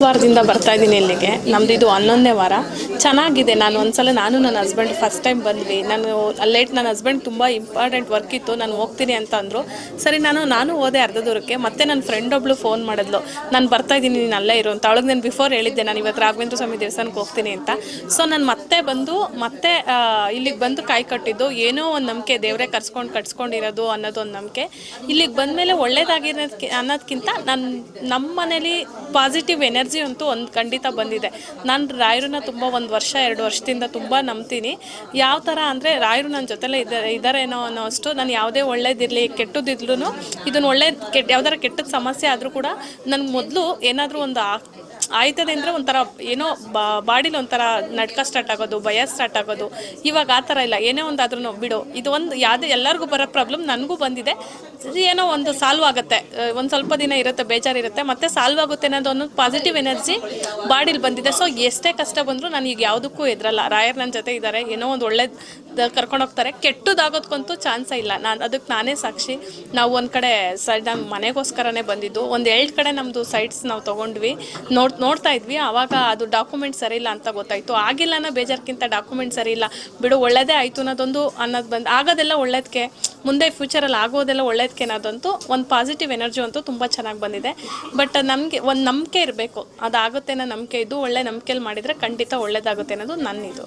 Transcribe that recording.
ವಾರದಿಂದ ಬರ್ತಾ ಇದ್ದೀನಿ ಇಲ್ಲಿಗೆ. ನಮ್ದು ಇದು 11ನೇ ವಾರ. ಚೆನ್ನಾಗಿದೆ. ಒಂದ್ಸಲ ನಾನು ನನ್ನ ಹಸ್ಬೆಂಡ್ ಫಸ್ಟ್ ಟೈಮ್ ಬಂದ್ವಿ. ನನ್ನ ಹಸ್ಬೆಂಡ್ ತುಂಬ ಇಂಪಾರ್ಟೆಂಟ್ ವರ್ಕ್ ಇತ್ತು, ನಾನು ಹೋಗ್ತೀನಿ ಅಂತ ಅಂದರು. ಸರಿ ನಾನು ಹೋದೆ ಅರ್ಧ ದೂರಕ್ಕೆ. ಮತ್ತೆ ನನ್ನ ಫ್ರೆಂಡ್ ಒಬ್ಳು ಫೋನ್ ಮಾಡಿದ್ಲು, ನಾನು ಬರ್ತಾ ಇದ್ದೀನಿ, ನೀನು ಅಲ್ಲೇ ಇರು ಅಂತ. ಅವಳಿಗೆ ನಾನು ಬಿಫೋರ್ ಹೇಳಿದ್ದೆ ನಾನು ಇವತ್ತು ರಾಘವೇಂದ್ರ ಸ್ವಾಮಿ ದೇವಸ್ಥಾನಕ್ಕೆ ಹೋಗ್ತೀನಿ ಅಂತ. ಸೊ ನಾನು ಮತ್ತೆ ಇಲ್ಲಿಗೆ ಬಂದು ಕಾಯಿ ಕಟ್ಟಿದ್ದು ಏನೋ ಒಂದು ನಂಬಿಕೆ, ದೇವರೇ ಕಟ್ಸ್ಕೊಂಡಿರೋದು ಅನ್ನೋದು ಒಂದು ನಂಬಿಕೆ. ಇಲ್ಲಿಗೆ ಬಂದಮೇಲೆ ಒಳ್ಳೇದಾಗಿರೋದಕ್ಕೆ ಅನ್ನೋದಕ್ಕಿಂತ ನಮ್ಮ ಮನೇಲಿ ಪಾಸಿಟಿವ್ ಎನರ್ಜಿ ಅಂತೂ ಒಂದು ಖಂಡಿತ ಬಂದಿದೆ. ನಾನು ರಾಯರನ್ನ ತುಂಬ 1 ವರ್ಷ 2 ವರ್ಷದಿಂದ ತುಂಬ ನಂಬ್ತೀನಿ. ಯಾವ ಥರ ಅಂದರೆ ರಾಯರು ನನ್ನ ಜೊತೆಲೇ ಇದ್ದಾರೇನೋ ಅನ್ನೋ ಅಷ್ಟು. ನಾನು ಯಾವುದೇ ಒಳ್ಳೇದಿರಲಿ ಕೆಟ್ಟದಿದ್ರೂ ಇದನ್ನು ಯಾವ್ದಾರ ಕೆಟ್ಟದ ಸಮಸ್ಯೆ ಆದರೂ ಕೂಡ ನನಗೆ ಮೊದಲು ಏನಾದರೂ ಒಂದು ಆಯ್ತದೆ ಅಂದರೆ ಒಂಥರ ಏನೋ ಬಾಡಿಲಿ ಒಂಥರ ನಡ್ಕ ಸ್ಟಾರ್ಟ್ ಆಗೋದು, ಭಯ ಸ್ಟಾರ್ಟ್ ಆಗೋದು. ಇವಾಗ ಆ ಥರ ಇಲ್ಲ. ಏನೇ ಒಂದಾದ್ರೂ ಬಿಡು, ಇದು ಒಂದು ಎಲ್ಲರಿಗೂ ಬರೋ ಪ್ರಾಬ್ಲಮ್ ನನಗೂ ಬಂದಿದೆ, ಏನೋ ಒಂದು ಸಾಲ್ವ್ ಆಗುತ್ತೆ, ಒಂದು ಸ್ವಲ್ಪ ದಿನ ಇರುತ್ತೆ, ಬೇಜಾರಿರುತ್ತೆ, ಮತ್ತೆ ಸಾಲ್ವ್ ಆಗುತ್ತೆ ಅನ್ನೋದು ಒಂದು ಪಾಸಿಟಿವ್ ಎನರ್ಜಿ ಬಾಡಿಲಿ ಬಂದಿದೆ. ಸೊ ಎಷ್ಟೇ ಕಷ್ಟ ಬಂದರೂ ನಾನು ಈಗ ಯಾವುದಕ್ಕೂ ಎದುರಲ್ಲ. ರಾಯರ್ ನನ್ನ ಜೊತೆ ಇದ್ದಾರೆ, ಏನೋ ಒಂದು ಒಳ್ಳೇದು ಕರ್ಕೊಂಡೋಗ್ತಾರೆ. ಕೆಟ್ಟದಾಗೋದಕ್ಕಂತೂ ಚಾನ್ಸೇ ಇಲ್ಲ. ಅದಕ್ಕೆ ನಾನೇ ಸಾಕ್ಷಿ. ನಾವು ಒಂದು ಕಡೆ ನಮ್ಮ ಮನೆಗೋಸ್ಕರನೇ ಬಂದಿದ್ದು, ಒಂದು 2 ಕಡೆ ನಮ್ಮದು ಸೈಟ್ಸ್ ನಾವು ತೊಗೊಂಡ್ವಿ, ನೋಡ್ತಾ ಇದ್ವಿ. ಆವಾಗ ಅದು ಡಾಕ್ಯುಮೆಂಟ್ ಸರಿ ಇಲ್ಲ ಅಂತ ಗೊತ್ತಾಯಿತು. ಆಗಿಲ್ಲ ಅನ್ನೋ ಬೇಜಾರ್ಕಿಂತ ಡಾಕ್ಯುಮೆಂಟ್ ಸರಿ ಇಲ್ಲ ಬಿಡು, ಒಳ್ಳೇದೇ ಆಯಿತು ಅನ್ನೋದು ಬಂದು ಆಗೋದೆಲ್ಲ ಒಳ್ಳೇದಕ್ಕೆ, ಮುಂದೆ ಫ್ಯೂಚರಲ್ಲಿ ಆಗೋದೆಲ್ಲ ಒಳ್ಳೇದಕ್ಕೆ ಅನ್ನೋದಂತೂ ಒಂದು ಪಾಸಿಟಿವ್ ಎನರ್ಜಿ ಅಂತೂ ತುಂಬ ಚೆನ್ನಾಗಿ ಬಂದಿದೆ. ಬಟ್ ನಮಗೆ ಒಂದು ನಂಬಿಕೆ ಇರಬೇಕು, ಅದಾಗುತ್ತೆ ಅನ್ನೋ ನಂಬಿಕೆ ಇದ್ದು ಒಳ್ಳೆ ನಂಬಿಕೆಯಲ್ಲಿ ಮಾಡಿದರೆ ಖಂಡಿತ ಒಳ್ಳೇದಾಗುತ್ತೆ ಅನ್ನೋದು ನನ್ನಿದು.